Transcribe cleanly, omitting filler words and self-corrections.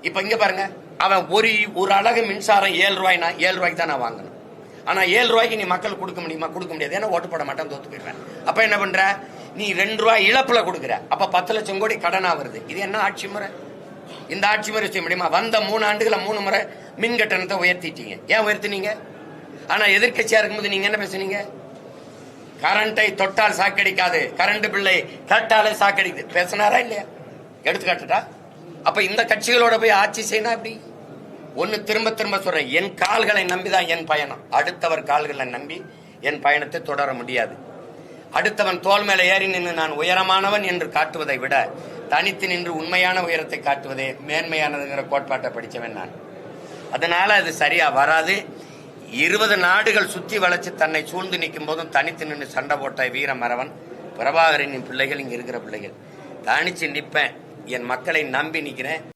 இப்ப இங்க பாருங்க, அவன் ஒரு அழகு மின்சாரம் 7 ரூபாய்னா 7 ரூபாய்க்கு தான் நான் வாங்கணும். ஆனா 7 ரூபாய்க்கு நீ மக்கள் கொடுக்க முடியுமா? கொடுக்க முடியாது. ஏன்னா ஓட்டு போட மாட்டான், தோத்து போயிடுறேன். அப்ப என்ன பண்ற? நீ 2 ரூபாய் இழப்புல கொடுக்குற. அப்ப 10 லட்சம் கோடி கடனா வருது. இது என்ன ஆட்சி முறை? இந்த ஆட்சி முறை செய்ய முடியுமா? வந்த 3 ஆண்டுகளை 3 முறை மின் கட்டணத்தை உயர்த்திட்டீங்க. ஏன் உயர்த்தினீங்க? ஆனா எதிர்கட்சியா இருக்கும்போது நீங்க என்ன பேசுனீங்க? கரண்டை தொட்டால் சாக்கடிக்காது, கரண்ட் பில்லை கேட்டாலே சாக்கடிக்குது பேசினாரா இல்லையா? எடுத்துக்காட்டுட்டா. அப்ப இந்த கட்சிகளோட போய் ஆட்சி செய்யணும். அப்படி ஒன்னு திரும்ப திரும்ப சொல்றேன், என் கால்களை நம்பிதான் என் பயணம். அடுத்தவர் கால்களை நம்பி என் பயணத்தை தொடர முடியாது. அடுத்தவன் தோல் மேல ஏறி நின்று நான் உயரமானவன் என்று காட்டுவதை விட தனித்து நின்று உண்மையான உயரத்தை காட்டுவதே மேன்மையானதுங்கிற கோட்பாட்டை படிச்சவன் நான். அதனால அது சரியா வராது. 20 நாடுகள் சுத்தி வளைச்சு தன்னை சூழ்ந்து நிற்கும் போதும் தனித்து நின்று சண்டை போட்ட வீர மறவன் பிரபாகரனின் பிள்ளைகள், இங்க இருக்கிற பிள்ளைகள். தனிச்சு நிற்பேன், என் மக்களை நம்பி நிற்கிறேன்.